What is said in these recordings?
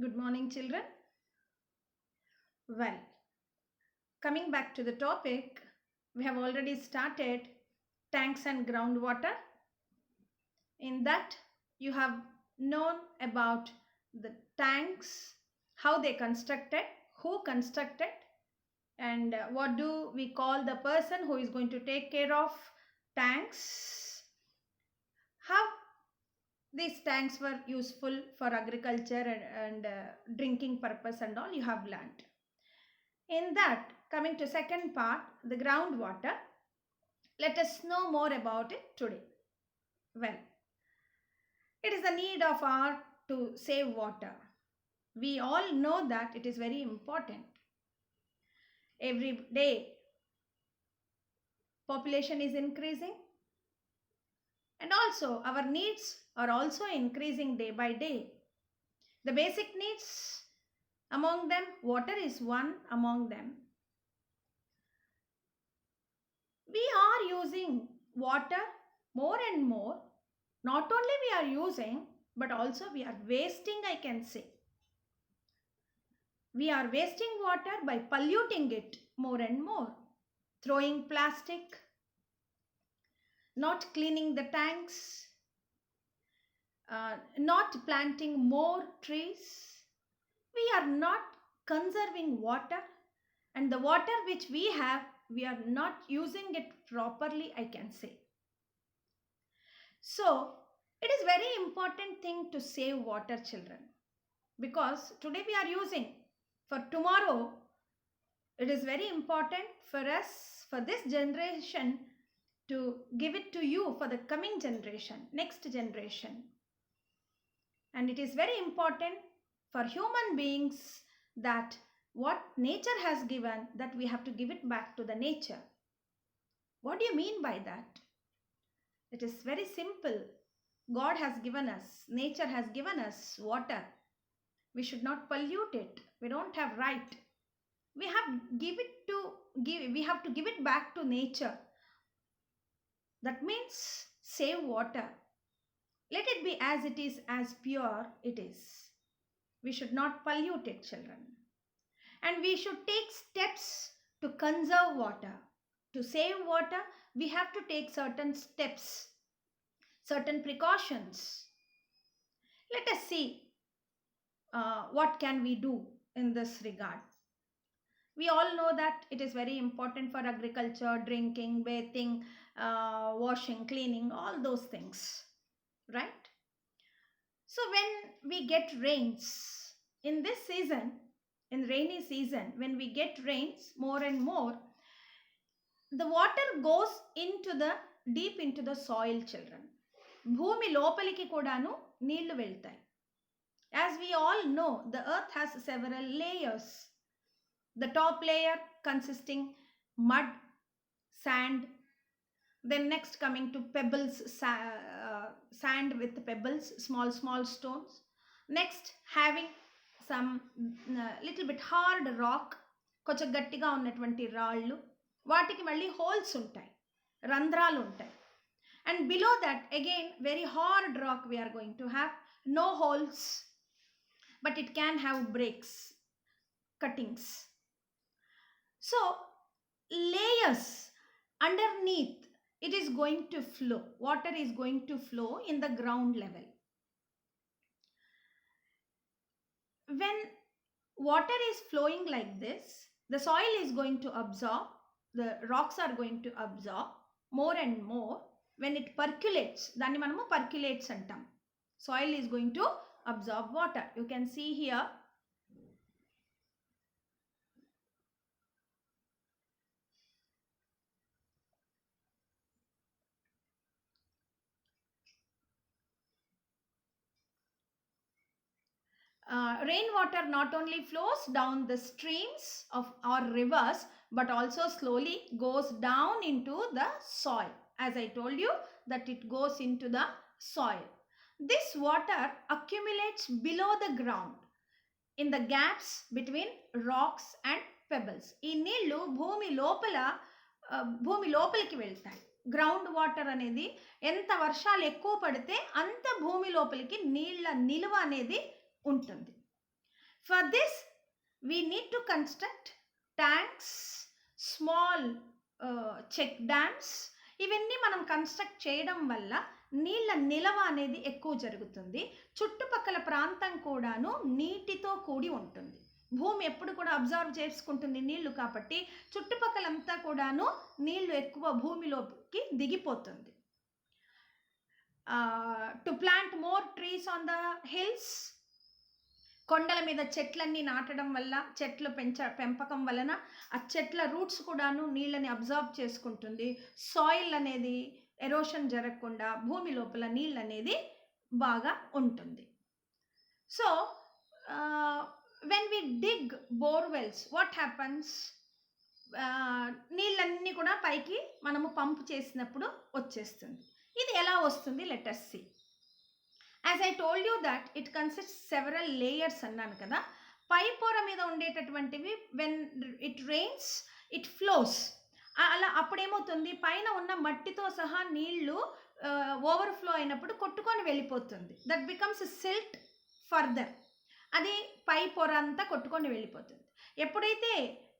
Good morning, children. Well, coming back to the topic, we have already started tanks and groundwater. In that, you have known about the tanks, how they constructed, who constructed, and what do we call the person who is going to take care of tanks, how these tanks were useful for agriculture and drinking purpose and all you have learned. In that, coming to second part, the groundwater, let us know more about it today. Well, it is the need of our to save water. We all know that it is very important. Every day, population is increasing, and also our needs are also increasing day by day. The basic needs among them, water is one among them. We are using water more and more. Not only we are using, but also we are wasting, I can say. We are wasting water by polluting it more and more, throwing plastic, not cleaning the tanks, not planting more trees. We are not conserving water, and the water which we have, we are not using it properly, I can say. So, it is very important thing to save water, children, because today we are using, for tomorrow it is very important for us, for this generation, to give it to you for the coming generation, next generation. And it is very important for human beings that what nature has given, that we have to give it back to the nature. What do you mean by that? It is very simple. God has given us, nature has given us water. We should not pollute it. We don't have right. We have we have to give it back to nature. That means save water. Let it be as it is, as pure it is. We should not pollute it, children. And we should take steps to conserve water. To save water, we have to take certain steps, certain precautions. Let us see what can we do in this regard. We all know that it is very important for agriculture, drinking, bathing, washing, cleaning, all those things, right? So when we get rains in this season, in rainy season, when we get rains more and more, the water goes into the deep into the soil, children. భూమి లోపలికి కూడాను నీళ్లు వెళ్తాయి. As we all know, the earth has several layers. The top layer consisting mud, sand, then next coming to pebbles, sand with pebbles, small stones. Next having some little bit hard rock, కొంచెం గట్టిగా ఉన్నటువంటి రాళ్ళు, వాటికి మళ్ళీ holes ఉంటాయి, రంధ్రాలు ఉంటాయి. And below that again very hard rock we are going to have, no holes, but it can have breaks, cuttings. So layers underneath, it is going to flow, water is going to flow in the ground level. When water is flowing like this, the soil is going to absorb, the rocks are going to absorb more and more. When it percolates, danni manamu percolates antam, soil is going to absorb water. You can see here, rainwater not only flows down the streams of our rivers, but also slowly goes down into the soil. As I told you, that it goes into the soil. This water accumulates below the ground in the gaps between rocks and pebbles. ఈ నీళ్లు భూమి లోపలికి వెళ్తాయి. Ground water అనేది ఎంత వర్షాలు ఎక్కువ పడితే అంత భూమి లోపలికి నీళ్ళ నిలువ అనేది ఉంటుంది. For this, we need to construct tanks, small check dams. ఇవన్నీ మనం కన్స్ట్రక్ట్ చేయడం వల్ల నీళ్ళ నిలవ అనేది ఎక్కువ జరుగుతుంది. చుట్టుపక్కల ప్రాంతం కూడాను నీటితో కూడి ఉంటుంది. భూమి ఎప్పుడు కూడా అబ్జర్వ్ చేసుకుంటుంది నీళ్లు, కాబట్టి చుట్టుపక్కలంతా కూడాను నీళ్లు ఎక్కువ భూమిలోకి దిగిపోతుంది. To plant more trees on the hills, కొండల మీద చెట్లన్నీ నాటడం వల్ల, చెట్లు పెంపకం వలన ఆ చెట్ల రూట్స్ కూడాను నీళ్ళని అబ్జర్వ్ చేసుకుంటుంది. సాయిల్ అనేది ఎరోషన్ జరగకుండా భూమి లోపల నీళ్ళు అనేది బాగా ఉంటుంది. So when we dig borewells, what happens, నీళ్ళన్నీ కూడా పైకి మనము పంప్ చేసినప్పుడు వచ్చేస్తుంది. ఇది ఎలా వస్తుంది? Let us see. As I told you that it consists several layers అన్నాను కదా. పై పొర మీద ఉండేటటువంటివి when it rains it flows. అలా అప్పుడేమవుతుంది, పైన ఉన్న మట్టితో సహా నీళ్లు ఓవర్ఫ్లో అయినప్పుడు కొట్టుకొని వెళ్ళిపోతుంది. That becomes silt further. అది పై పొర అంతా కొట్టుకొని వెళ్ళిపోతుంది. ఎప్పుడైతే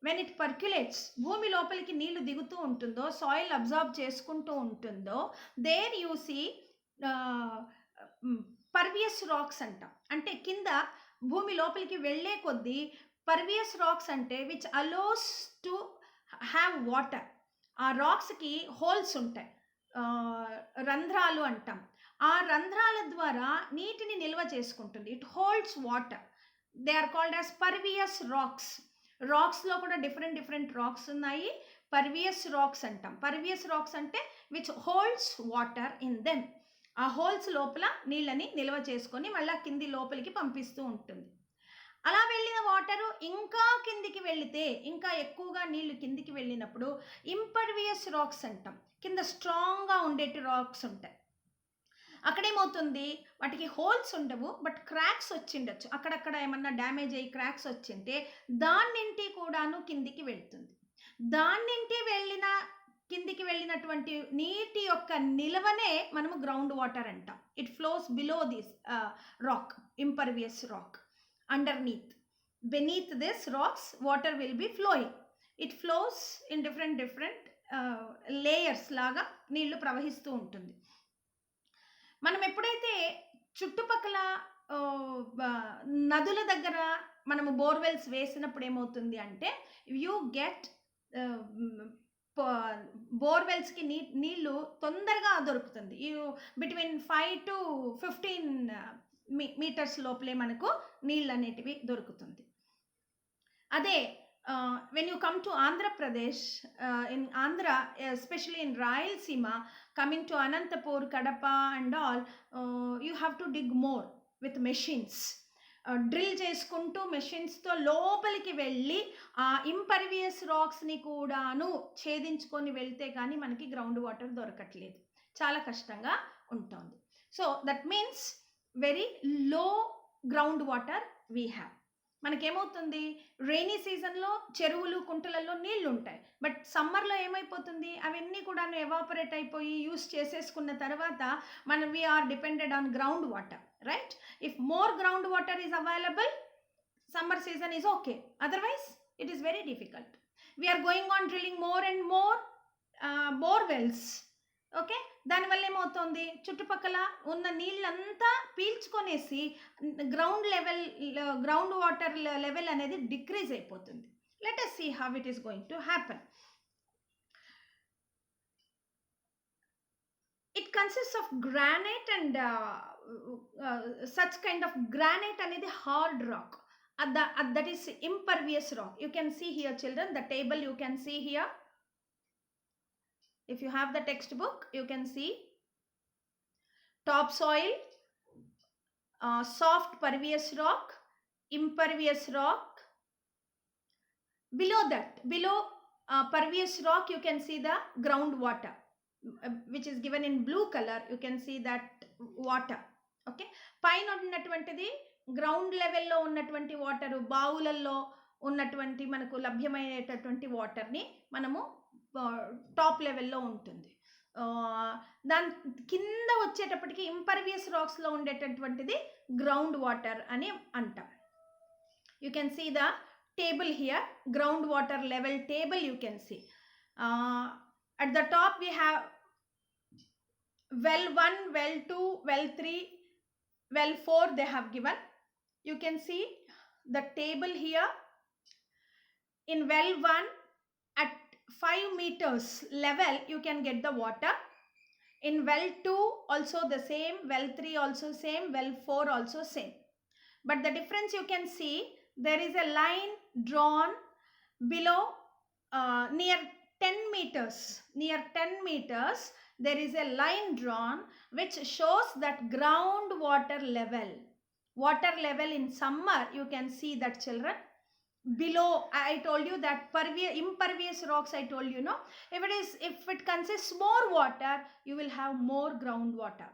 వెన్ ఇట్ పర్క్యులేట్స్, భూమి లోపలికి నీళ్లు దిగుతూ ఉంటుందో, సాయిల్ అబ్జర్వ్ చేసుకుంటూ ఉంటుందో, దేర్ యూ సీ పర్వియస్ రాక్స్ అంటాం. అంటే కింద భూమి లోపలికి వెళ్ళే కొద్దీ పర్వియస్ రాక్స్ అంటే which allows to have water. ఆ రాక్స్కి హోల్స్ ఉంటాయి, రంధ్రాలు అంటాం. ఆ రంధ్రాల ద్వారా నీటిని నిల్వ చేసుకుంటుంది. It holds water. They are called as pervious rocks. రాక్స్లో కూడా డిఫరెంట్ రాక్స్ ఉన్నాయి. పర్వియస్ రాక్స్ అంటాం. పర్వియస్ రాక్స్ అంటే which holds water in them. ఆ హోల్స్ లోపల నీళ్ళని నిల్వ చేసుకొని మళ్ళీ కింది లోపలికి పంపిస్తూ ఉంటుంది. అలా వెళ్ళిన వాటరు ఇంకా కిందికి వెళితే, ఇంకా ఎక్కువగా నీళ్లు కిందికి వెళ్ళినప్పుడు ఇంపర్వియస్ రాక్స్ అంటాం. కింద స్ట్రాంగ్గా ఉండేటి రాక్స్ ఉంటాయి. అక్కడేమవుతుంది, వాటికి హోల్స్ ఉండవు, బట్ క్రాక్స్ వచ్చిండొచ్చు. అక్కడక్కడ ఏమన్నా డ్యామేజ్ అయ్యి క్రాక్స్ వచ్చింటే దాన్నింటి కూడాను కిందికి వెళ్తుంది. దాన్నింటి కిందికి వెళ్ళినటువంటి నీటి యొక్క నిల్వనే మనము గ్రౌండ్ వాటర్ అంటాం. It flows below this rock, impervious rock. Underneath, beneath this rocks water will be flowing. It flows in different layers లాగా నీళ్లు ప్రవహిస్తూ ఉంటుంది. మనం ఎప్పుడైతే చుట్టుపక్కల నదుల దగ్గర మనము బోర్వెల్స్ వేసినప్పుడు ఏమవుతుంది అంటే, యూ గెట్ బోర్వెల్స్కి నీళ్ళు తొందరగా దొరుకుతుంది. బిట్వీన్ 5 to 15 మీటర్స్ లోపలే మనకు నీళ్ళు అనేటివి దొరుకుతుంది. అదే when you come to Andhra Pradesh, in Andhra, especially in Rayalaseema, coming to Anantapur, Kadapa and all, you have to dig more with machines. Drill చేసుకుంటూ మెషిన్స్తో లోపలికి వెళ్ళి ఆ ఇంపర్వియస్ రాక్స్ని కూడాను ఛేదించుకొని వెళ్తే కానీ మనకి గ్రౌండ్ వాటర్ దొరకట్లేదు, చాలా కష్టంగా ఉంటుంది. So that means very low ground water we have. మనకేమవుతుంది, రెయినీ సీజన్లో చెరువులు కుంటలలో నీళ్లు ఉంటాయి, బట్ సమ్మర్లో ఏమైపోతుంది, అవన్నీ కూడా ఎవాపరేట్ అయిపోయి యూస్ చేసేసుకున్న తర్వాత we are dependent on groundwater, right? If more groundwater is available, summer season is okay. Otherwise, it is very difficult. We are going on drilling more and more borewells. Okay, దానివల్ల ఏమవుతుంది, చుట్టుపక్కల ఉన్న నీళ్ళంతా పీల్చుకొనేసి ground water level అనేది decrease అయిపోతుంది. Let us see how it is going to happen. It consists of granite and such kind of granite అనేది hard rock. That is impervious rock. You can see here, children, the table you can see here. If you have the textbook, you can see topsoil, soft pervious rock, impervious rock. Below that, below pervious rock, you can see the groundwater, which is given in blue color. You can see that water. Okay, పైన ఉన్నటువంటిది ground లెవెల్లో ఉన్నటువంటి water, బావులలో ఉన్నటువంటి మనకు లభ్యమయ్యేటటువంటి వాటర్ని మనము top లెవెల్లో ఉంటుంది. దాని కింద వచ్చేటప్పటికి ఇంపర్వియస్ రాక్స్లో ఉండేటటువంటిది గ్రౌండ్ వాటర్ అని అంటాం. You can see the table here, groundwater level table you can see. At the top we have well 1, well 2, well 3, well 4 they have given. You can see the table here. In well 1 at 5 meters level you can get the water. In well 2 also the same, well 3 also same, well 4 also same. But the difference you can see, there is a line drawn below near 10 meters. Near 10 meters there is a line drawn which shows that groundwater level. Water level in summer, you can see that, children. Below, I told you that impervious rocks, I told you, no? If it consists more water, you will have more groundwater.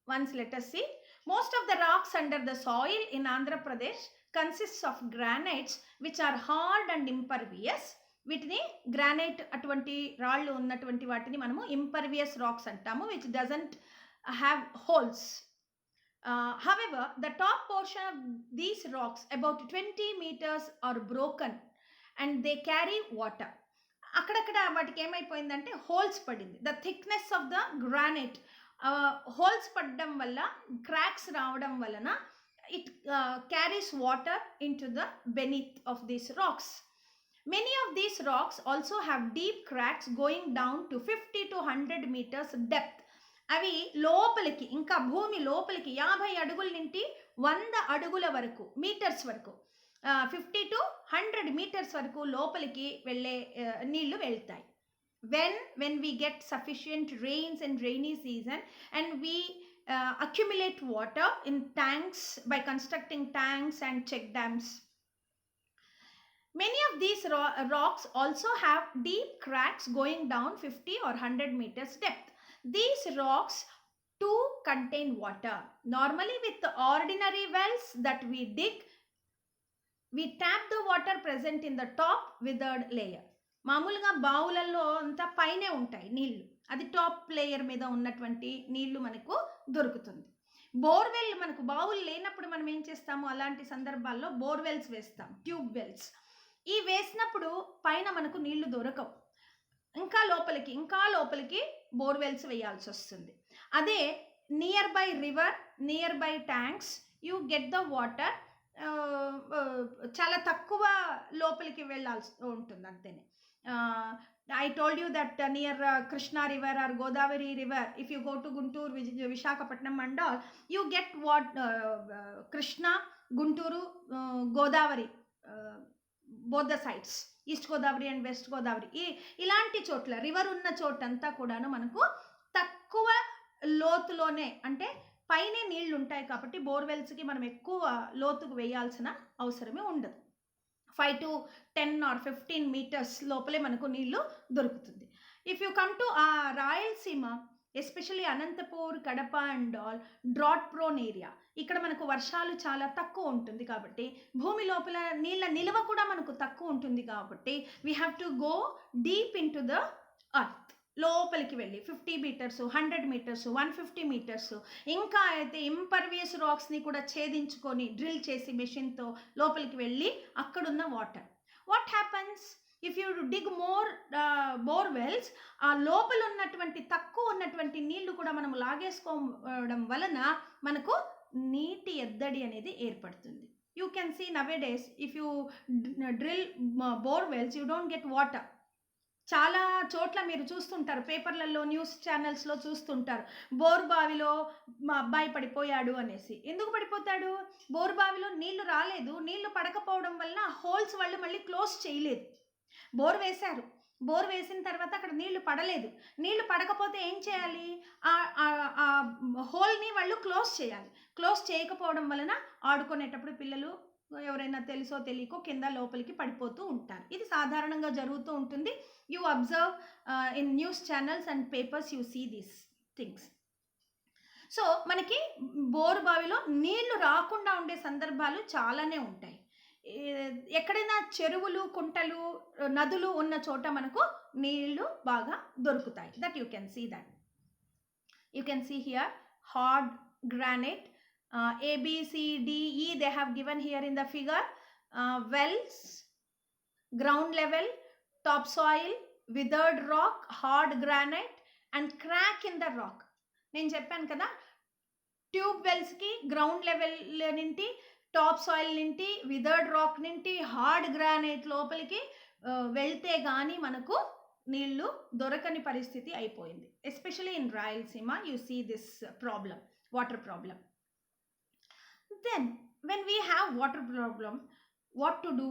Once let us see. Most of the rocks under the soil in Andhra Pradesh consists of granites which are hard and impervious. వీటిని granite అటువంటి రాళ్ళు ఉన్నటువంటి వాటిని మనము impervious racks అంటాము, which doesn't have holes. However, the top portion of these rocks, about 20 meters, are broken and they carry water. అక్కడక్కడ వాటికి ఏమైపోయిందంటే హోల్స్ పడింది. The thickness of the granite, holes పడడం వల్ల, క్రాక్స్ రావడం వలన it carries water into the beneath of these rocks. Many of these rocks also have deep cracks going down to 50 to 100 meters depth. అవి లోపలికి, ఇంకా భూమి లోపలికి 50 అడుగుల నుండి 100 అడుగుల వరకు, మీటర్స్ వరకు, 50 to 100 మీటర్స్ వరకు లోపలికి వెళ్ళే నీళ్లు వెళ్తాయి. When we get sufficient rains in rainy season and we accumulate water in tanks by constructing tanks and check dams. Many of these rocks also have deep cracks going down 50 or 100 meters depth. These rocks too contain water. Normally with the ordinary wells that we dig, we tap the water present in the top withered layer. మామూలుగా బావులలో అంతా పైనే ఉంటాయి నీళ్లు, అది top layer మీద ఉన్నటువంటి నీళ్లు మనకు దొరుకుతుంది. బోర్వెల్, మనకు బావులు లేనప్పుడు మనం ఏం చేస్తాము, అలాంటి సందర్భాల్లో బోర్వెల్స్ వేస్తాం, ట్యూబ్ వెల్స్. ఈ వేసినప్పుడు పైన మనకు నీళ్లు దొరకవు, ఇంకా లోపలికి బోర్వెల్స్ వేయాల్సి వస్తుంది. అదే near by river, near by tanks you get the water. చాలా తక్కువ లోపలికి వెళ్ళాల్సి ఉంటుంది అంతేనే. I told you that near Krishna river or Godavari river, if you go to Guntur, Visakhapatnam and all, you get what Krishna, Gunturu, Godavari, both the sides, East Godavari and West Godavari. ఇలాంటి చోట్ల river ఉన్న చోటంతా కూడాను మనకు తక్కువ లోతులోనే, అంటే పైనే నీళ్లు ఉంటాయి కాబట్టి బోర్వెల్స్కి మనం ఎక్కువ లోతుకు వేయాల్సిన అవసరమే ఉండదు. 5 to 10 or 15 meters లోపలే మనకు నీళ్లు దొరుకుతుంది. If you come to Rayalaseema, especially Anantapur, Kadapa and all, drought prone area, ఇక్కడ మనకు వర్షాలు చాలా తక్కువ ఉంటుంది కాబట్టి భూమి లోపల నీళ్ళ నిల్వ కూడా మనకు తక్కువ ఉంటుంది కాబట్టి we have to go deep in to the earth. లోపలికి వెళ్ళి 50 మీటర్స్, 100 మీటర్స్, 150 మీటర్స్, ఇంకా అయితే ఇంపర్వియస్ రాక్స్ని కూడా ఛేదించుకొని డ్రిల్ చేసి మెషిన్తో లోపలికి వెళ్ళి అక్కడున్న water. What happens if you dig more borewells, ఆ లోపల ఉన్నటువంటి తక్కువ ఉన్నటువంటి నీళ్లు కూడా మనం లాగేసుకోవడం వలన మనకు నీటి ఎద్దడి అనేది ఏర్పడుతుంది. You can see nowadays if you drill borewells you don't get water. చాలా చోట్ల మీరు చూస్తుంటారు, పేపర్లలో, న్యూస్ ఛానల్స్లో చూస్తుంటారు, బోరుబావిలో మా అబ్బాయి పడిపోయాడు అనేసి. ఎందుకు పడిపోతాడు? బోరుబావిలో నీళ్లు రాలేదు, నీళ్లు పడకపోవడం వల్ల హోల్స్ వాళ్ళు మళ్ళీ క్లోజ్ చేయలేదు. బోర్ వేశారు, బోర్ వేసిన తర్వాత అక్కడ నీళ్లు పడలేదు. నీళ్లు పడకపోతే ఏం చేయాలి? ఆ హోల్ని వాళ్ళు క్లోజ్ చేయాలి. క్లోజ్ చేయకపోవడం వలన ఆడుకునేటప్పుడు పిల్లలు ఎవరైనా తెలుసో తెలియకో కింద లోపలికి పడిపోతూ ఉంటారు. ఇది సాధారణంగా జరుగుతూ ఉంటుంది. You observe in news channels and papers, you see these things. So మనకి బోరు బావిలో నీళ్లు రాకుండా ఉండే సందర్భాలు చాలానే ఉంటాయి. ఎక్కడైనా చెరువులు, కుంటలు, నదులు ఉన్న చోట మనకు నీళ్లు బాగా దొరుకుతాయి. That you can see that. You can see here hard granite A, B, C, D, E they have given here in the figure. Wells, ground level, topsoil, withered rock, hard granite and crack in the rock. నేను చెప్పాను కదా, tube వెల్స్కి ground level నుండి, top soil నుండి, weathered rock నుండి, hard granite లోపలికి వెళ్తే కానీ మనకు నీళ్లు దొరకని పరిస్థితి అయిపోయింది. Especially in Rayalaseema you see this problem, water problem. Then when we have water problem, what to do,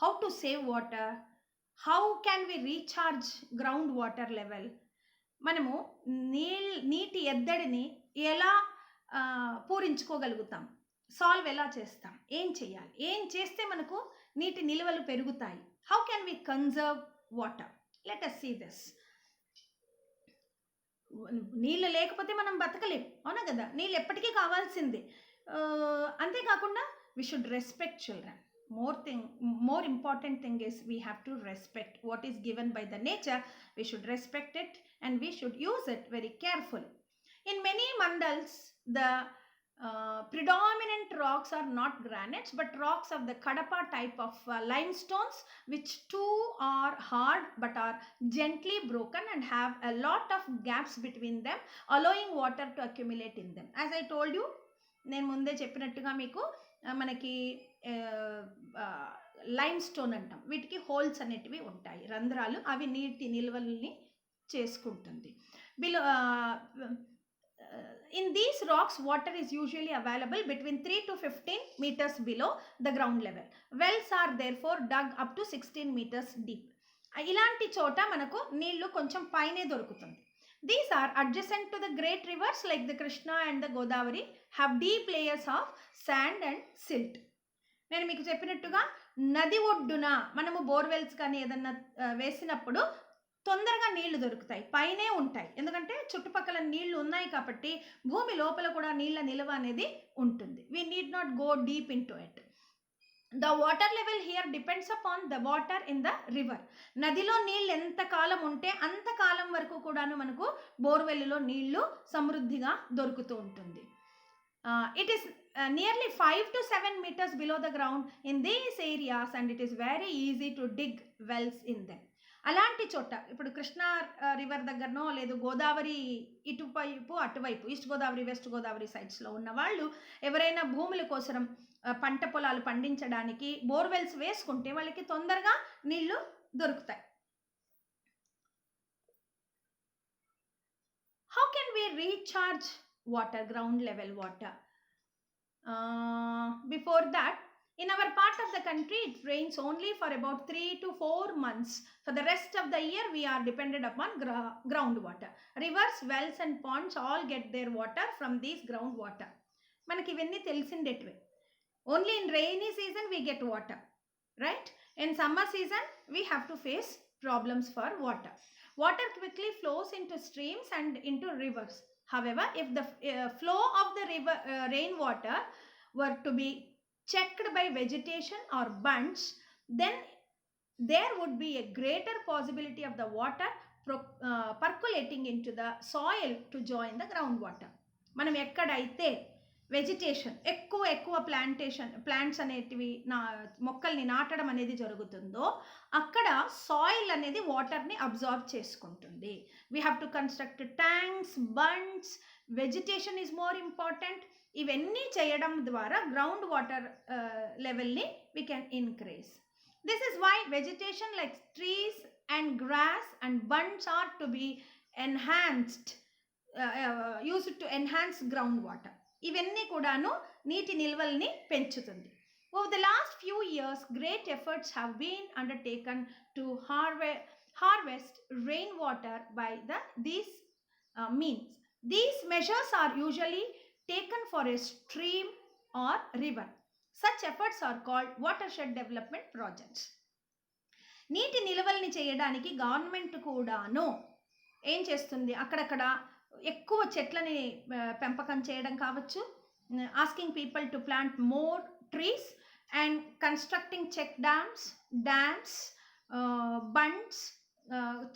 how to save water, how can we recharge ground water level, మనము నీటి ఎద్దడిని ఎలా పూరించుకోగలుగుతాం, సాల్వ్ ఎలా చేస్తాం, ఏం చేయాలి, ఏం చేస్తే మనకు నీటి నిల్వలు పెరుగుతాయి, how can we conserve water, let us see this. నీళ్ళు లేకపోతే మనం బతకలేం, అవునా కదా, నీళ్ళు ఎప్పటికీ కావాల్సిందే. అంతేకాకుండా we should respect children. More important thing is we have to respect what is given by the nature. We should respect it and we should use it very carefully. In many mandals, the predominant rocks are not granites but rocks of the Kadapa type of limestones, which too are hard but are gently broken and have a lot of gaps between them, allowing water to accumulate in them. As I told you, నేను ముందే చెప్పినట్టుగా మీకు మనకి lime stone అంటాం, వీటికి holes అనేటివి ఉంటాయి, రంధ్రాలు, అవి నీటి నిల్వల్ని చేసుకుంటుంది. Below in these rocks water is usually available between 3 to 15 meters below the ground level. Wells are therefore dug up to 16 meters deep. ఇలాంటి చోట మనకు నీళ్లు కొంచెం పైనే దొరుకుతుంది. These are adjacent to the great rivers like the Krishna and the Godavari, have deep layers of sand and silt. నేను మీకు చెప్పినట్టుగా నది ఒడ్డున మనము బోర్వెల్స్ కానీ ఏదన్నా వేసినప్పుడు తొందరగా నీళ్లు దొరుకుతాయి, పైనే ఉంటాయి, ఎందుకంటే చుట్టుపక్కల నీళ్లు ఉన్నాయి కాబట్టి భూమి లోపల కూడా నీళ్ల నిల్వ అనేది ఉంటుంది. We need not go deep into it. The water level here depends upon the water in the river. నదిలో నీళ్ళు ఎంత కాలం ఉంటే అంత కాలం వరకు కూడాను మనకు బోర్వెల్లో నీళ్లు సమృద్ధిగా దొరుకుతూ ఉంటుంది. It is nearly 5 to 7 meters below the ground in these areas and it is very easy to dig wells in them. అలాంటి చోట ఇప్పుడు కృష్ణా రివర్ దగ్గరనో లేదు గోదావరి ఇటువైపు అటువైపు ఈస్ట్ గోదావరి వెస్ట్ గోదావరి సైడ్స్లో ఉన్న వాళ్ళు ఎవరైనా భూముల కోసరం పంట పొలాలు పండించడానికి బోర్వెల్స్ వేసుకుంటే వాళ్ళకి తొందరగా నీళ్లు దొరుకుతాయి. How can we recharge water, ground level water? Before that, in our part of the country, it rains only for about 3 to 4 months. For the rest of the year, we are dependent upon groundwater. Rivers, wells and ponds all get their water from these groundwater. మనకి ఇవన్నీ తెలిసిండేటివే. Only in rainy season we get water, right? In summer season, we have to face problems for water. Water quickly flows into streams and into rivers. However, if the flow of the river rainwater were to be checked by vegetation or bunds, then there would be a greater possibility of the water percolating into the soil to join the groundwater. మనం ఎక్కడైతే vegetation ఎక్కువ plants అనేటివి మొక్కల్ని నాటడం అనేది జరుగుతుందో అక్కడ soil అనేది వాటర్ని అబ్జార్బ్ చేసుకుంటుంది. We have to construct tanks, bunds, vegetation is more important. ఇవన్నీ చేయడం ద్వారా గ్రౌండ్ వాటర్ లెవెల్ని we can increase. This is why vegetation like trees and grass and bunds are to be enhanced, used to enhance ground water. ఇవన్నీ కూడాను నీటి నిల్వల్ని పెంచుతుంది. Over the last few years, great efforts have been undertaken to harvest rainwater by these means. These measures are usually taken for a stream or river. Such efforts are called watershed development projects. నీటి నిల్వల్ని చేయడానికి government కూడాను ఏం చేస్తుంది, అక్కడక్కడ ఎక్కువ చెట్లని పెంపకం చేయడం కావచ్చు, asking people to plant more trees and constructing check dams, bunds,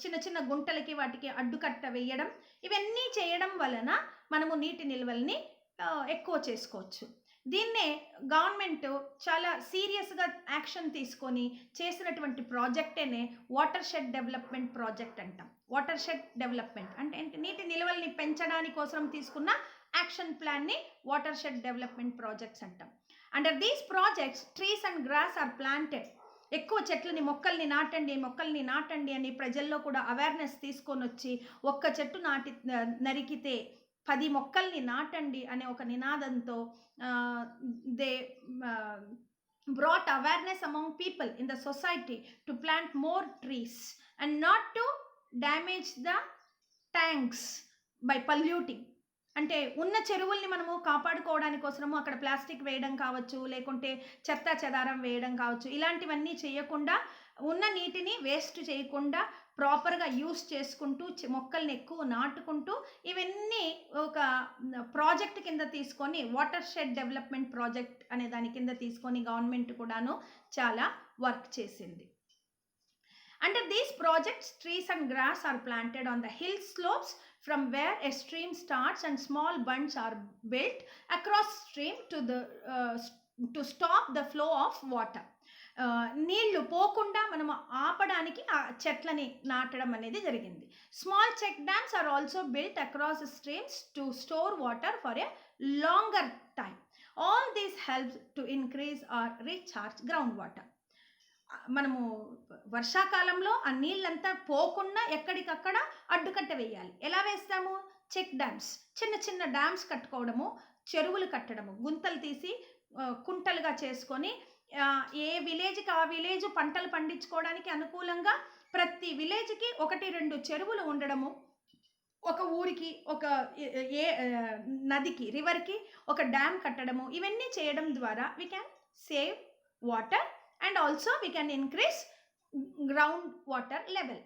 చిన్న చిన్న గుంటలకి వాటికి అడ్డుకట్ట వేయడం, ఇవన్నీ చేయడం వలన మనము నీటి నిల్వల్ని ఎక్కువ చేసుకోవచ్చు. దీన్నే గవర్నమెంట్ చాలా సీరియస్గా యాక్షన్ తీసుకొని చేసినటువంటి ప్రాజెక్టేనే వాటర్ షెడ్ డెవలప్మెంట్ ప్రాజెక్ట్ అంటాం. వాటర్ షెడ్ డెవలప్మెంట్ అంటే నీటి నిల్వల్ని పెంచడానికి కోసం తీసుకున్న యాక్షన్ ప్లాన్ని వాటర్ షెడ్ డెవలప్మెంట్ ప్రాజెక్ట్స్ అంటాం. Under these projects trees and grass are planted. ఎక్కువ చెట్లని మొక్కల్ని నాటండి అని ప్రజల్లో కూడా అవేర్నెస్ తీసుకొని వచ్చి ఒక్క చెట్టు నరికితే 10 మొక్కల్ని నాటండి అనే ఒక నినాదంతో they brought awareness among people in the society to plant more trees and not to damage the tanks by polluting. అంటే ఉన్న చెరువుల్ని మనము కాపాడుకోవడానికి కోసము అక్కడ ప్లాస్టిక్ వేయడం కావచ్చు, లేకుంటే చెత్త చెదారం వేయడం కావచ్చు, ఇలాంటివన్నీ చేయకుండా ఉన్న నీటిని వేస్ట్ చేయకుండా ప్రాపర్గా యూస్ చేసుకుంటూ మొక్కల్ని ఎక్కువ నాటుకుంటూ ఇవన్నీ ఒక ప్రాజెక్ట్ కింద తీసుకొని వాటర్ షెడ్ డెవలప్మెంట్ ప్రాజెక్ట్ అనే దాని కింద తీసుకొని గవర్నమెంట్ కూడాను చాలా వర్క్ చేసింది. Under these projects, trees and grass are planted on the hill slopes from where a stream starts and small bunds are built across stream to stop the flow of water. నీళ్లు పోకుండా మనం ఆపడానికి ఆ చెట్లని నాటడం అనేది జరిగింది. Small check dams are also built across streams to store water for a longer time. All these helps to increase or recharge ground water. మనము వర్షాకాలంలో ఆ నీళ్ళంతా పోకుండా ఎక్కడికక్కడ అడ్డుకట్ట వేయాలి. ఎలా వేస్తాము? చెక్ డ్యామ్స్, చిన్న చిన్న డ్యామ్స్ కట్టుకోవడము, చెరువులు కట్టడము, గుంతలు తీసి కుంటలుగా చేసుకొని ఏ విలేజ్కి ఆ విలేజ్ పంటలు పండించుకోవడానికి అనుకూలంగా ప్రతి విలేజ్కి 1-2 చెరువులు ఉండడము, ఒక ఊరికి ఒక నదికి రివర్కి ఒక డ్యామ్ కట్టడము, ఇవన్నీ చేయడం ద్వారా we can save water and also we can increase ground water level.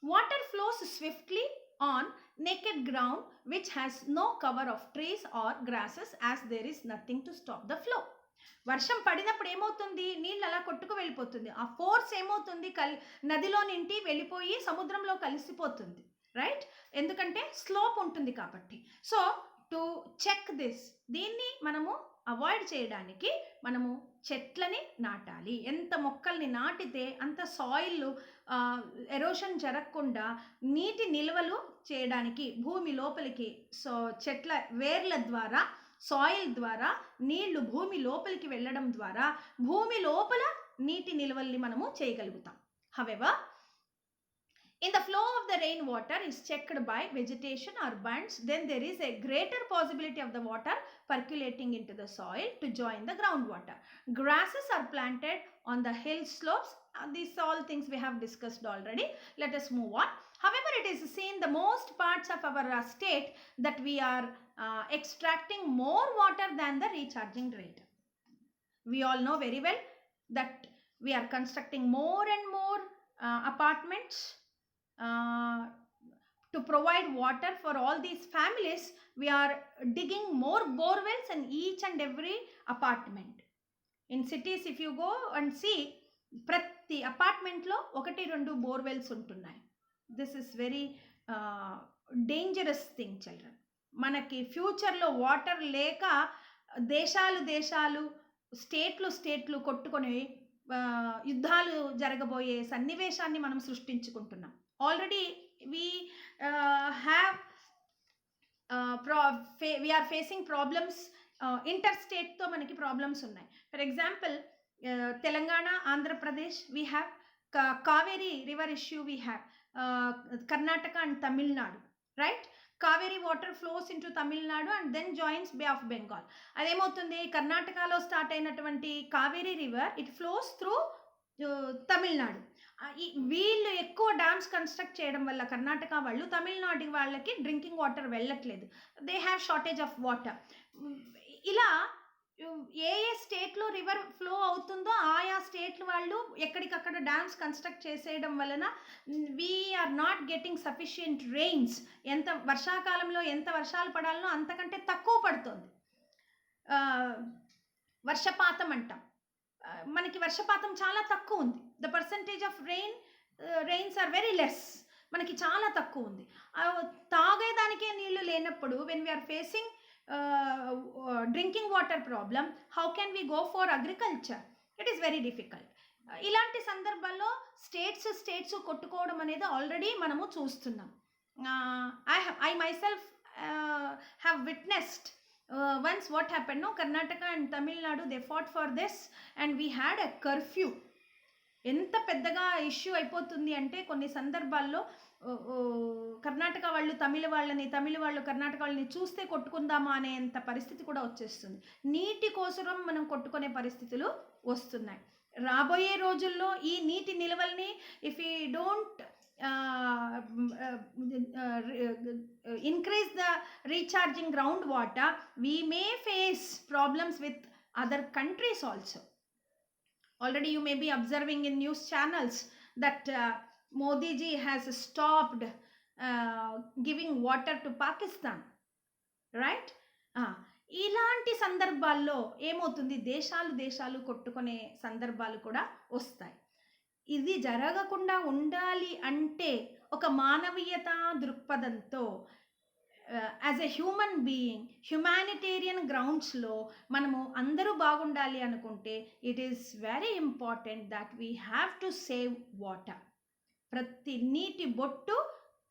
Water flows swiftly on naked ground which has no cover of trees or grasses as there is nothing to stop the flow. వర్షం పడినప్పుడు ఏమవుతుంది? నీళ్ళు అలా కొట్టుకు వెళ్ళిపోతుంది. ఆ force ఏమవుతుంది? నదిలో నింటి వెళ్ళిపోయి సముద్రంలో కలిసిపోతుంది, రైట్? ఎందుకంటే స్లోప్ ఉంటుంది కాబట్టి. సో టు చెక్ దిస్, దీన్ని మనము అవాయిడ్ చేయడానికి మనము చెట్లని నాటాలి. ఎంత మొక్కల్ని నాటితే అంత సాయిల్ ఎరోషన్ జరగకుండా నీటి నిల్వలు చేయడానికి భూమి లోపలికి చెట్ల వేర్ల ద్వారా సాయిల్ ద్వారా నీళ్లు భూమి లోపలికి వెళ్ళడం ద్వారా భూమి లోపల నీటి నిల్వల్ని మనము చేయగలుగుతాం. However, in the flow of the rainwater is checked by vegetation or bunds, then there is a greater possibility of the water percolating into the soil to join the groundwater. Grasses are planted on the hill slopes. These all things we have discussed already. Let us move on. However, it is seen the most parts of our state that we are extracting more water than the recharging rate. We all know very well that we are constructing more and more apartments to provide water for all these families. We are digging more borewells in each and every apartment. In cities if you go and see, ప్రతి అపార్ట్మెంట్లో 1-2 borewells ఉంటున్నాయి. This is very dangerous thing children. మనకి ఫ్యూచర్లో water లేక దేశాలు స్టేట్లు కొట్టుకొని యుద్ధాలు జరగబోయే సన్నివేశాన్ని మనం సృష్టించుకుంటున్నాం. Already we are facing problems. ఇంటర్స్టేట్తో మనకి ప్రాబ్లమ్స్ ఉన్నాయి. For example Telangana, Andhra Pradesh, we have Kaveri river issue, we have Karnataka and Tamil Nadu, right? Kaveri water flows into Tamil Nadu and then joins bay of Bengal. అదేమవుతుంది? కర్ణాటకలో స్టార్ట్ అయినటువంటి Kaveri river it flows through Tamil Nadu. వీళ్ళు ఎక్కువ డ్యామ్స్ కన్స్ట్రక్ట్ చేయడం వల్ల కర్ణాటక వాళ్ళు తమిళనాడు వాళ్ళకి డ్రింకింగ్ వాటర్ వెళ్ళట్లేదు. They have shortage of water. ఇలా ఏ స్టేట్లో రివర్ ఫ్లో అవుతుందో ఆయా స్టేట్లు వాళ్ళు ఎక్కడికక్కడ డ్యామ్స్ కన్స్ట్రక్ట్ చేసేయడం వలన we are not getting sufficient rains. ఎంత వర్షాకాలంలో ఎంత వర్షాలు పడాలనో అంతకంటే తక్కువ పడుతుంది. వర్షపాతం అంటాం, మనకి వర్షపాతం చాలా తక్కువ ఉంది. The percentage of rains are very less. మనకి చాలా తక్కువ ఉంది. తాగేదానికే నీళ్లు లేనప్పుడు when we are facing drinking water problem, how can we go for agriculture? It is very difficult. ఇలాంటి సందర్భాల్లో స్టేట్స్ కొట్టుకోవడం అనేది ఆల్రెడీ మనము చూస్తున్నాం. I myself have witnessed once what happened. No, Karnataka and Tamil Nadu, they fought for this and we had a curfew. ఎంత పెద్దగా issue అయిపోతుంది అంటే కొన్ని సందర్భాల్లో కర్ణాటక వాళ్ళు తమిళ వాళ్ళు కర్ణాటక వాళ్ళని చూస్తే కొట్టుకుందామా అనేంత పరిస్థితి కూడా వచ్చేస్తుంది. నీటి కోసరం మనం కొట్టుకునే పరిస్థితులు వస్తున్నాయి. రాబోయే రోజుల్లో ఈ నీటి నిల్వల్ని if you don't increase the recharging groundwater, we may face problems with other countries also. Already you may be observing in news channels that Modi ji has stopped giving water to Pakistan, right? ఇలాంటి సందర్భాల్లో ఏమవుతుంది, దేశాలు కొట్టుకునే సందర్భాలు కూడా వస్తాయి. ఇది జరగకుండా ఉండాలి అంటే ఒక మానవీయతా దృక్పథంతో as a human being humanitarian గ్రౌండ్స్లో మనము అందరూ బాగుండాలి అనుకుంటే it is very important that we have to save water. ప్రతి నీటి బొట్టు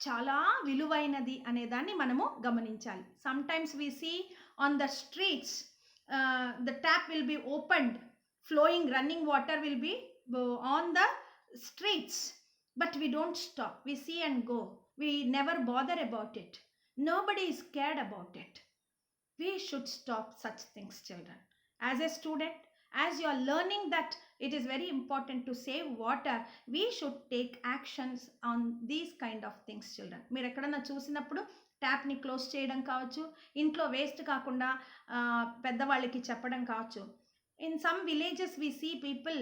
చాలా విలువైనది అనేదాన్ని మనము గమనించాలి. Sometimes we see on the streets the tap will be opened, flowing running water will be on the streets, but we don't stop. We see and go. We never bother about it. Nobody is scared about it. We should stop such things, children. As a student, as you are learning that it is very important to save water, we should take actions on these kind of things, children. మీరు ఎక్కడన్నా చూసినప్పుడు ట్యాప్ని close చేయడం కావచ్చు, ఇంట్లో waste కాకుండా పెద్దవాళ్ళకి చెప్పడం కావచ్చు. In some villages we see people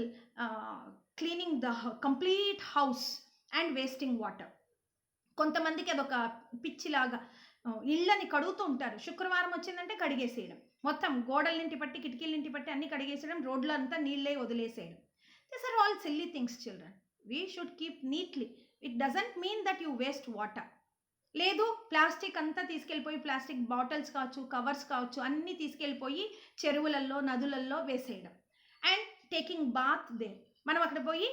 cleaning the complete house and wasting water. కొంతమందికి అదొక పిచ్చిలాగా ఇళ్ళని కడుగుతూ ఉంటారు. శుక్రవారం వచ్చిందంటే కడిగేసేయడం, మొత్తం గోడలింటి పట్టి కిటికీలింటి పట్టి అన్ని కడిగేసేయడం, రోడ్లో అంతా నీళ్ళే వదిలేసేయడం. These are all silly things, children. We should keep neatly. It doesn't mean that you waste water. లేదు, ప్లాస్టిక్ అంతా తీసుకెళ్ళిపోయి ప్లాస్టిక్ బాటిల్స్ కావచ్చు, కవర్స్ కావచ్చు, అన్నీ తీసుకెళ్ళిపోయి చెరువులలో నదులలో వేసేయడం. అండ్ టేకింగ్ బాత్ దే, మనం అక్కడ పోయి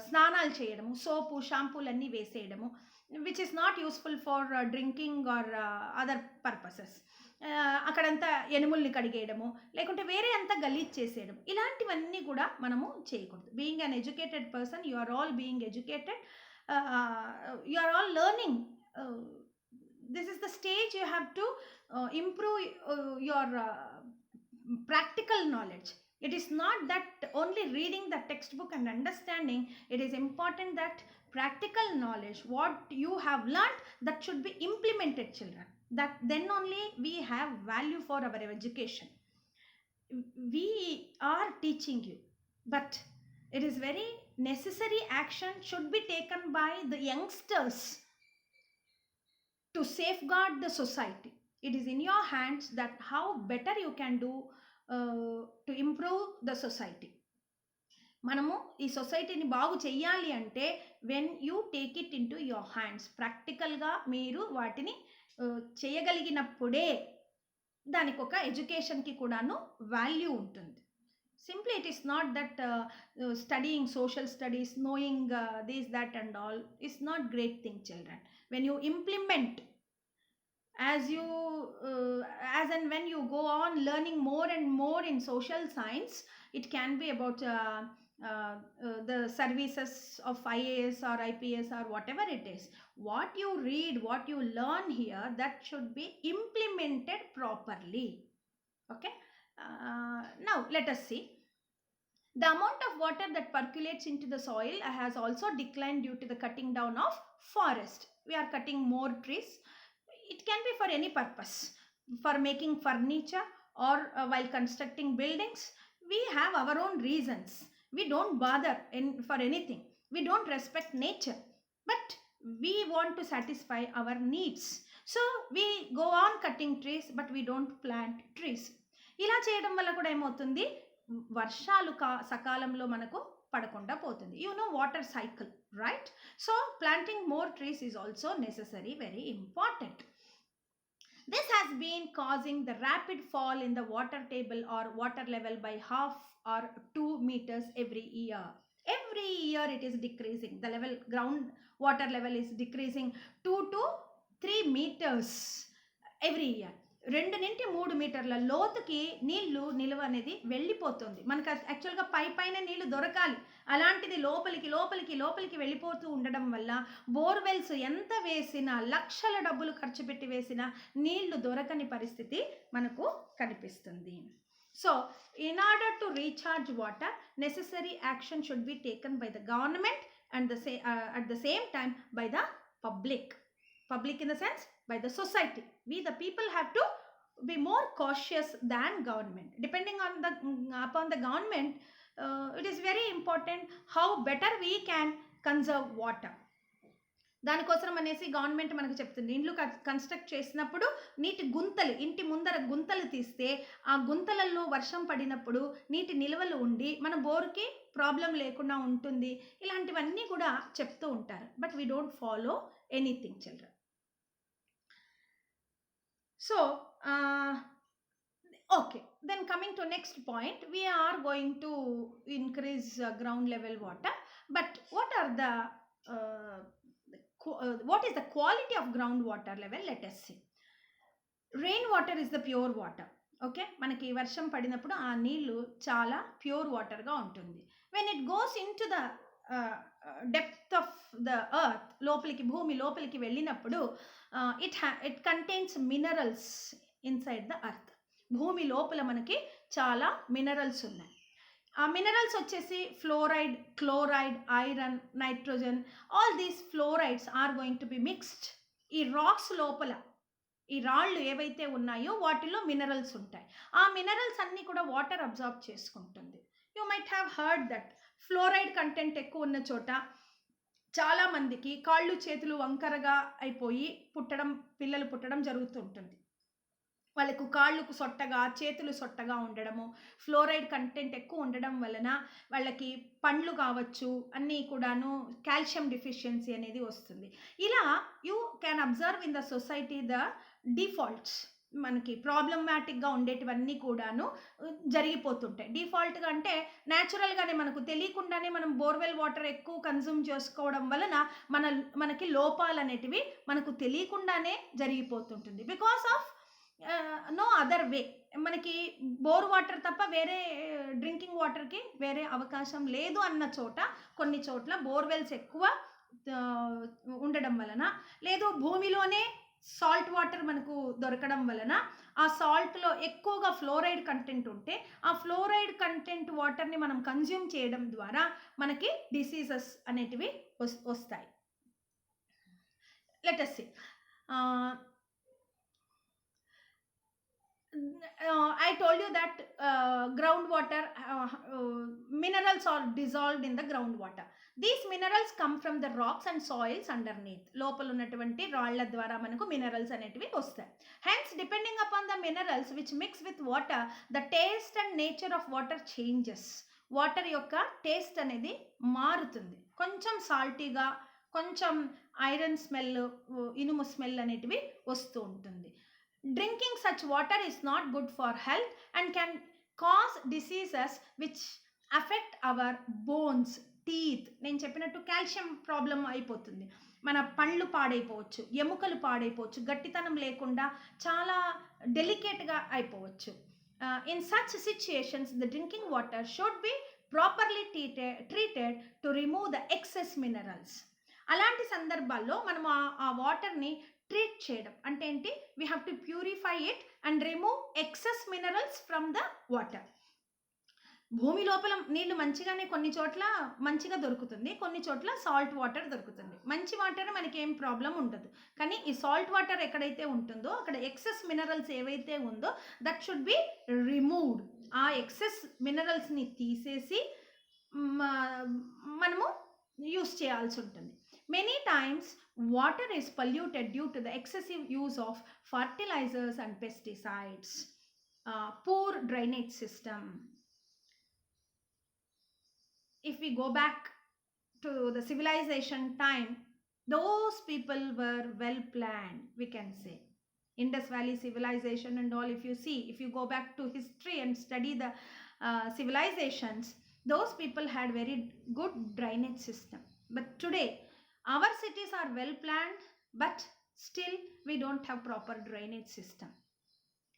స్నానాలు చేయడము, సోపు షాంపూలు అన్నీ వేసేయడము, which is not useful for drinking or other purposes. అక్కడంతా ఎనుముల్ని కడిగేయడము, లేకుంటే వేరే అంతా గలీజ్ చేసేయడం, ఇలాంటివన్నీ కూడా మనము చేయకూడదు. Being uneducated person, you are all being educated, you are all learning. This is the stage you have to improve your practical knowledge. It is not that only reading the textbook and understanding. It is important that practical knowledge, what you have learned, that should be implemented, children. That then only we have value for our education. We are teaching you, but it is very necessary action should be taken by the youngsters to safeguard the society. It is in your hands that how better you can do to improve the society. మనము ఈ సొసైటీని బాగు చెయ్యాలి అంటే when you take it in to your hands, ప్రాక్టికల్గా మీరు వాటిని చేయగలిగినప్పుడే దానికి ఒక ఎడ్యుకేషన్కి కూడాను వాల్యూ ఉంటుంది. Simply it is not that studying social studies, knowing this, that and all is not great thing, children. When you implement, as and when you go on learning more and more in social science, it can be about the services of IAS or IPS or whatever it is. What you read, what you learn here, that should be implemented properly. Okay? Now let us see. The amount of water that percolates into the soil has also declined due to the cutting down of forest. We are cutting more trees. It can be for any purpose, for making furniture or while constructing buildings. We have our own reasons. We don't bother for anything. We don't respect nature, but we want to satisfy our needs. So we go on cutting trees, but we don't plant trees. ఇలా చేయడం వల్ల కూడా ఏమవుతుంది, వర్షాలు సకాలంలో మనకు padakunda potundi. You know water cycle, right? So planting more trees is also necessary, very important. This has been causing the rapid fall in the water table or water level by half or 2 meters every year. Every year it is decreasing. The level, ground water level is decreasing 2 to 3 meters every year. 2 నుండి 3 మీటర్ల లోతుకి నీళ్లు నిలువ అనేది వెళ్ళిపోతుంది. మనకు యాక్చువల్గా పైన నీళ్లు దొరకాలి, అలాంటిది లోపలికి వెళ్ళిపోతూ ఉండడం వల్ల బోర్వెల్స్ ఎంత వేసినా, లక్షల డబ్బులు ఖర్చు పెట్టి వేసినా నీళ్లు దొరకని పరిస్థితి మనకు కనిపిస్తుంది. So, in order to recharge water, necessary action should be taken by the government and at the same time by the public. Public in the sense, by the society. We the people have to be more cautious than government. Depending on upon the government, it is very important how better we can conserve water. దానికోసం అనేసి government మనకు చెప్తుంది, ఇండ్లు construct చేసినప్పుడు నీటి గుంతలు, ఇంటి ముందర గుంతలు తీస్తే ఆ గుంతలలో వర్షం పడినప్పుడు నీటి నిల్వలు ఉండి మన బోర్కి ప్రాబ్లం లేకుండా ఉంటుంది. ఇలాంటివన్నీ కూడా చెప్తూ ఉంటారు. But we don't follow anything children. So, okay, then coming to next point, we are going to increase ground level water. But what is the quality of groundwater level? Let us see. Rain water is the pure water. Okay, మనకి వర్షం పడినప్పుడు ఆ నీళ్లు చాలా pure వాటర్గా ఉంటుంది. When it goes into the depth of the earth, భూమి లోపలికి వెళ్ళినప్పుడు it contains minerals inside the earth. భూమి లోపల మనకి చాలా మినరల్స్ ఉన్నాయి. ఆ మినరల్స్ వచ్చేసి fluoride, chloride, iron, nitrogen, all these fluorides are going to be mixed. ఈ రాక్స్ లోపల, ఈ రాళ్ళు ఏవైతే ఉన్నాయో వాటిలో మినరల్స్ ఉంటాయి. ఆ మినరల్స్ అన్నీ కూడా వాటర్ అబ్జార్బ్ చేసుకుంటుంది. You might have heard that fluoride content ఎక్కువ ఉన్న చోట చాలా మందికి కాళ్ళు చేతులు వంకరగా అయిపోయి పిల్లలు పుట్టడం జరుగుతుంటుంది. వాళ్ళకు కాళ్ళకు సొట్టగా, చేతులు సొట్టగా ఉండడము, ఫ్లోరైడ్ కంటెంట్ ఎక్కువ ఉండడం వలన వాళ్ళకి పండ్లు కావచ్చు అన్నీ కూడాను కాల్షియం డిఫిషియన్సీ అనేది వస్తుంది. ఇలా you can observe in the society the defaults. మనకి ప్రాబ్లమాటిక్గా ఉండేటివన్నీ కూడాను జరిగిపోతుంటాయి. డిఫాల్ట్గా అంటే న్యాచురల్గానే మనకు తెలియకుండానే మనం బోర్వెల్ వాటర్ ఎక్కువ కన్జ్యూమ్ చేసుకోవడం వలన మనకి లోపాలు అనేటివి మనకు తెలియకుండానే జరిగిపోతుంటుంది. Because of no other way. మనకి బోర్ వాటర్ తప్ప వేరే డ్రింకింగ్ వాటర్కి వేరే అవకాశం లేదు అన్న చోట, కొన్ని చోట్ల బోర్వెల్స్ ఎక్కువ ఉండడం వలన, లేదు భూమిలోనే సాల్ట్ వాటర్ మనకు దొరకడం వలన ఆ సాల్ట్లో ఎక్కువగా ఫ్లోరైడ్ కంటెంట్ ఉంటే ఆ ఫ్లోరైడ్ కంటెంట్ వాటర్ని మనం కన్జ్యూమ్ చేయడం ద్వారా మనకి డిసీజెస్ అనేటివి వస్తాయి. Let us see. I told you that groundwater minerals are dissolved in the groundwater. These minerals come from the rocks and soils underneath. లోపల ఉన్నటువంటి రాళ్ల ద్వారా మనకు మినరల్స్ అనేటివి వస్తాయి. Hence, depending upon the minerals which mix with water, the taste and nature of water changes. Water యొక్క taste అనేది మారుతుంది. కొంచెం సాల్టీగా, కొంచెం ఐరన్ స్మెల్, ఇనుము స్మెల్ అనేటివి వస్తూ ఉంటుంది. Drinking such water is not good for health and can cause diseases which affect our bones, teeth. నేను చెప్పినట్టు కాల్షియం ప్రాబ్లం అయిపోతుంది. మన పళ్ళు పాడైపోవచ్చు, ఎముకలు పాడైపోవచ్చు, గట్టితనం లేకుండా చాలా డెలికేట్గా అయిపోవచ్చు. In such situations, the drinking water should be properly treated to remove the excess minerals. అలాంటి సందర్భాల్లో మనం ఆ వాటర్ని ట్రీట్ చేయడం అంటే ఏంటి? We have to purify it and remove excess minerals from the water. భూమి లోపల నీళ్లు మంచిగానే కొన్ని చోట్ల మంచిగా దొరుకుతుంది, కొన్ని చోట్ల సాల్ట్ వాటర్ దొరుకుతుంది. మంచి వాటర్ మనకి ఏం ప్రాబ్లం ఉండదు. కానీ ఈ సాల్ట్ వాటర్ ఎక్కడైతే ఉంటుందో అక్కడ ఎక్సెస్ మినరల్స్ ఏవైతే ఉందో దట్ షుడ్ బి రిమూవ్డ్. ఆ ఎక్సెస్ మినరల్స్ని తీసేసి మనము యూస్ చేయాల్సి ఉంటుంది. Many times water is polluted due to the excessive use of fertilizers and pesticides, poor drainage system. if we go back to the civilization time, those people were well planned, we can say. Indus Valley civilization and all, if you see, if you go back to history and study the civilizations, those people had very good drainage system. But today, our cities are well planned, but still we don't have proper drainage system.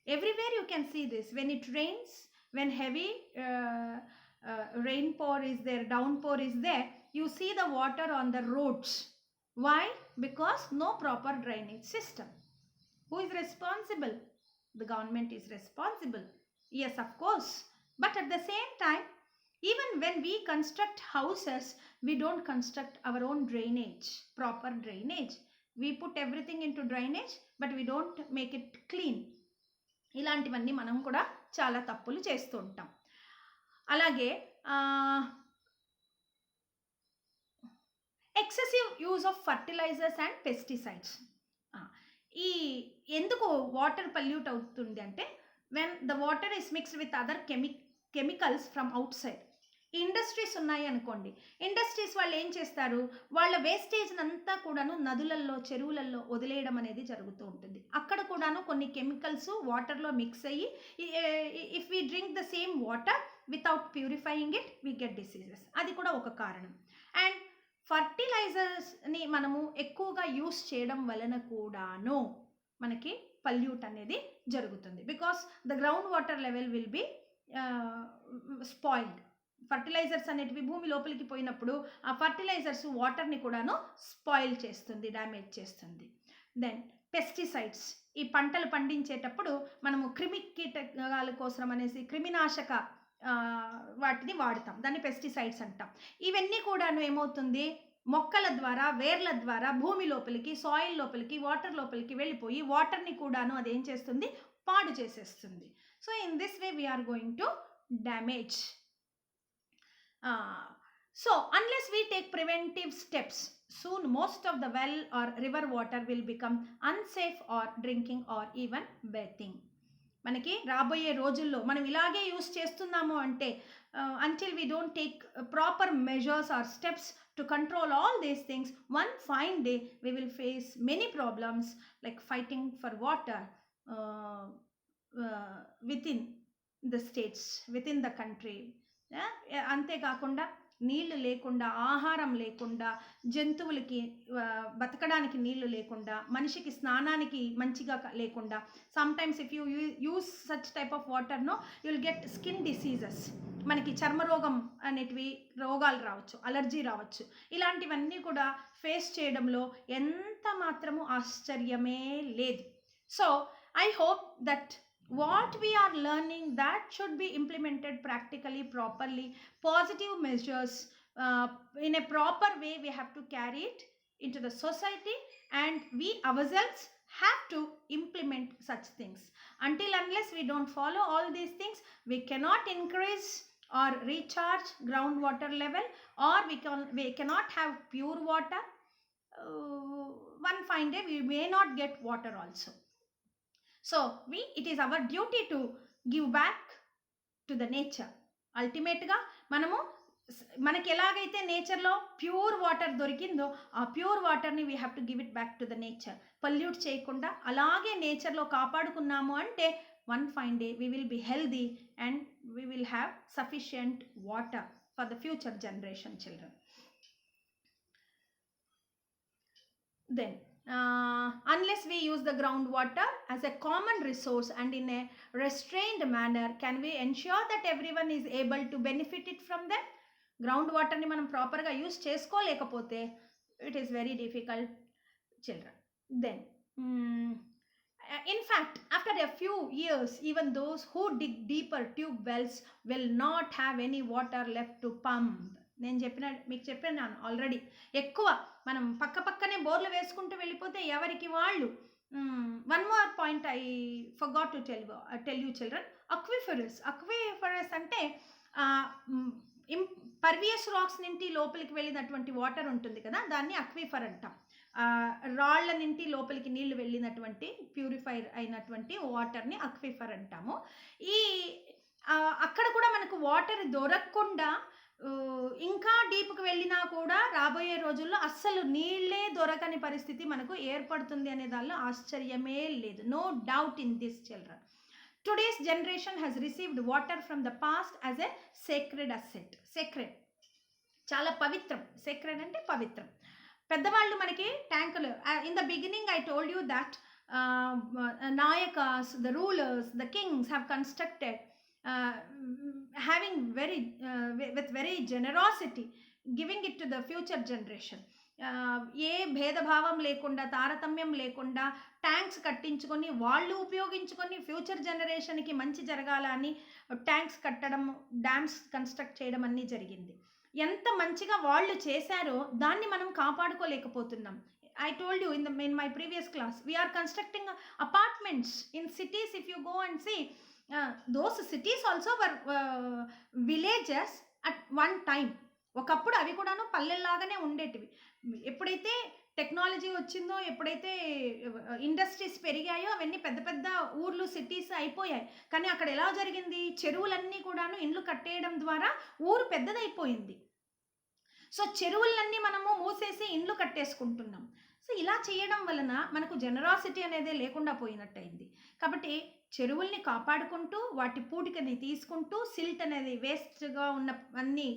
Everywhere you can see this. When it rains, when heavy rainpour is there, downpour is there, you see the water on the roads. Why? Because no proper drainage system. Who is responsible? The government is responsible. Yes, of course. But at the same time, even when we construct houses, we don't construct our own drainage, proper drainage. We put everything into drainage, but we don't make it clean. ఇలాంటివన్నీ మనం కూడా చాలా తప్పులు చేస్తూ ఉంటాం. అలాగే excessive use of fertilisers and pesticides. ఈ ఎందుకు వాటర్ పల్యూట్ అవుతుంది అంటే, when the water is mixed with other chemicals from outside. Industries ఉన్నాయి అనుకోండి, ఇండస్ట్రీస్ వాళ్ళు ఏం చేస్తారు, వాళ్ళ వేస్టేజ్ అంతా కూడాను నదులలో, చెరువులలో వదిలేయడం అనేది జరుగుతూ ఉంటుంది. అక్కడ కూడాను కొన్ని కెమికల్స్ వాటర్లో మిక్స్ అయ్యి, if we drink the same water without purifying it, we get diseases. అది కూడా ఒక కారణం. అండ్ ఫర్టిలైజర్స్ని మనము ఎక్కువగా యూస్ చేయడం వలన కూడాను మనకి పల్యూట్ అనేది జరుగుతుంది. Because the ground water level will be spoiled. Fertilisers అనేటివి భూమి లోపలికి పోయినప్పుడు ఆ ఫర్టిలైజర్స్ వాటర్ని కూడాను స్పాయిల్ చేస్తుంది, డ్యామేజ్ చేస్తుంది. Then pesticides. ఈ పంటలు పండించేటప్పుడు మనము క్రిమి కీటకాల కోసం అనేసి క్రిమినాశక వాటిని వాడతాం, దాన్ని పెస్టిసైడ్స్ అంటాం. ఇవన్నీ కూడాను ఏమవుతుంది, మొక్కల ద్వారా, వేర్ల ద్వారా భూమి లోపలికి, సాయిల్ లోపలికి, వాటర్ లోపలికి వెళ్ళిపోయి వాటర్ని కూడాను అదేం చేస్తుంది, పాడు చేసేస్తుంది. So in this way we are going to damage. So unless we take preventive steps, soon most of the well or river water will become unsafe for drinking or even bathing. మనకి రాబోయే రోజుల్లో మనం ఇలాగే యూస్ చేస్తున్నాము అంటే, until we don't take proper measures or steps to control all these things, one fine day we will face many problems like fighting for water within the states, within the country. అంతేకాకుండా నీళ్లు లేకుండా, ఆహారం లేకుండా, జంతువులకి బతకడానికి నీళ్లు లేకుండా, మనిషికి స్నానానికి మంచిగా లేకుండా, sometimes if you use such type of water no you will get skin diseases. మనకి చర్మరోగం అనేటివి రోగాలు రావచ్చు, అలర్జీ రావచ్చు. ఇలాంటివన్నీ కూడా ఫేస్ చేయడంలో ఎంత మాత్రము ఆశ్చర్యమే లేదు. So I hope that what we are learning, that should be implemented practically, properly. Positive measures in a proper way we have to carry it into the society, and we ourselves have to implement such things. Until unless we don't follow all these things, we cannot increase or recharge groundwater level, or we cannot have pure water. One fine day we may not get water also. So it is our duty to give back to the nature. అల్టిమేట్గా మనకి ఎలాగైతే నేచర్లో pure water దొరికిందో, ఆ pure వాటర్ని we have to give it back to the nature. Pollute చేయకుండా అలాగే నేచర్లో కాపాడుకున్నాము అంటే, one fine day we will be healthy and we will have sufficient water for the future generation children. Then unless we use the groundwater as a common resource and in a restrained manner, can we ensure that everyone is able to benefit it from them? Groundwater ni manam proper ga use cheskoleకపోతే it is very difficult, children. Then in fact, after a few years, even those who dig deeper tube wells will not have any water left to pump. నేను మీకు చెప్పాను already. ఎక్కువ మనం పక్కనే బోర్లు వేసుకుంటూ వెళ్ళిపోతే ఎవరికి వాళ్ళు. One more point I forgot to tell you children. Aquifers అంటే పర్వియస్ రాక్స్ నుండి లోపలికి వెళ్ళినటువంటి వాటర్ ఉంటుంది కదా, దాన్ని అక్విఫర్ అంటాం. రాళ్ల నుండి లోపలికి నీళ్లు వెళ్ళినటువంటి ప్యూరిఫైర్ అయినటువంటి వాటర్ని అక్విఫర్ అంటాము. ఈ అక్కడ కూడా మనకు వాటర్ దొరకకుండా ఇంకా డీప్‌కి వెళ్ళినా కూడా రాబోయే రోజుల్లో అస్సలు నీళ్ళే దొరకని పరిస్థితి మనకు ఏర్పడుతుంది అనే దానిలో ఆశ్చర్యమే లేదు. No doubt in this children. Today's generation has received water from the past as a sacred asset. Sacred చాలా పవిత్రం. సేక్రెడ్ అంటే పవిత్రం. పెద్దవాళ్ళు మనకి ట్యాంకులు in the beginning I told you that Nayakas, the rulers, the kings have constructed having with very generosity, giving it to the future generation. ఏ భేదభావం లేకుండా, తారతమ్యం లేకుండా ట్యాంక్స్ కట్టించుకొని వాళ్ళు ఉపయోగించుకొని ఫ్యూచర్ జనరేషన్కి మంచి జరగాలని ట్యాంక్స్ కట్టడం, డ్యామ్స్ కన్స్ట్రక్ట్ చేయడం అన్నీ జరిగింది. ఎంత మంచిగా వాళ్ళు చేశారో దాన్ని మనం కాపాడుకోలేకపోతున్నాం. I told you in my previous class, we are constructing apartments in cities. If you go and see, those cities also were villages at one time. ఒకప్పుడు అవి కూడాను పల్లెల్లాగానే ఉండేటివి. ఎప్పుడైతే టెక్నాలజీ వచ్చిందో, ఎప్పుడైతే ఇండస్ట్రీస్ పెరిగాయో అవన్నీ పెద్ద పెద్ద ఊర్లు, సిటీస్ అయిపోయాయి. కానీ అక్కడ ఎలా జరిగింది, చెరువులన్నీ కూడాను ఇండ్లు కట్టేయడం ద్వారా ఊరు పెద్దదైపోయింది. సో చెరువులన్నీ మనము మూసేసి ఇండ్లు కట్టేసుకుంటున్నాం. సో ఇలా చేయడం వలన మనకు జనరాసిటీ అనేది లేకుండా పోయినట్టయింది. కాబట్టి చెరువుల్ని కాపాడుకుంటూ, వాటి పూడికని తీసుకుంటూ, సిల్ట్ అనేది వేస్ట్గా ఉన్న అన్ని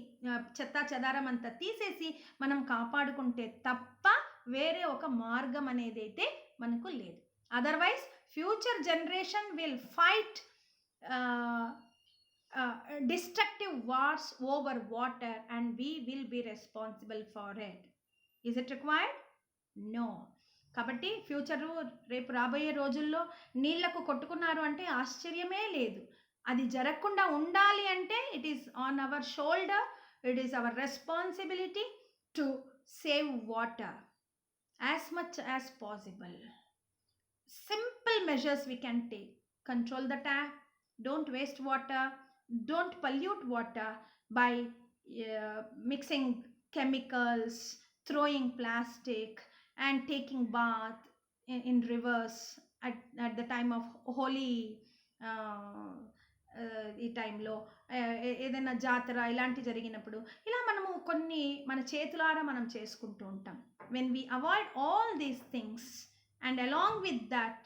చెత్తా చెదారం అంతా తీసేసి మనం కాపాడుకుంటే తప్ప వేరే ఒక మార్గం అనేది అయితే మనకు లేదు. Otherwise future generation will fight destructive wars over water and we will be responsible for it. Is it required? No. కాబట్టి ఫ్యూచరు రేపు రాబోయే రోజుల్లో నీళ్లకు కొట్టుకున్నారు అంటే ఆశ్చర్యమే లేదు. అది జరగకుండా ఉండాలి అంటే it is on hour shoulder, it is our responsibility to save water as much as possible. Simple measures we can take. Control the tap, don't waste water, don't pollute water by mixing chemicals, throwing plastic and taking bath in rivers at the time of Holi. ఈ టైంలో ఏదైనా జాతర ఇలాంటి జరిగినప్పుడు ఇలా మనము కొన్ని మన చేతులారా మనం చేసుకుంటూ ఉంటాం. when we avoid all these things and along with that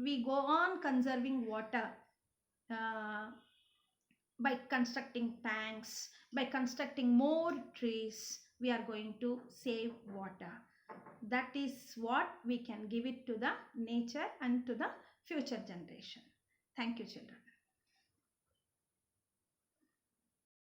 we go on conserving water by constructing tanks, by constructing more trees, we are going to save water. That is what we can give it to the nature and to the future generation. Thank you, children.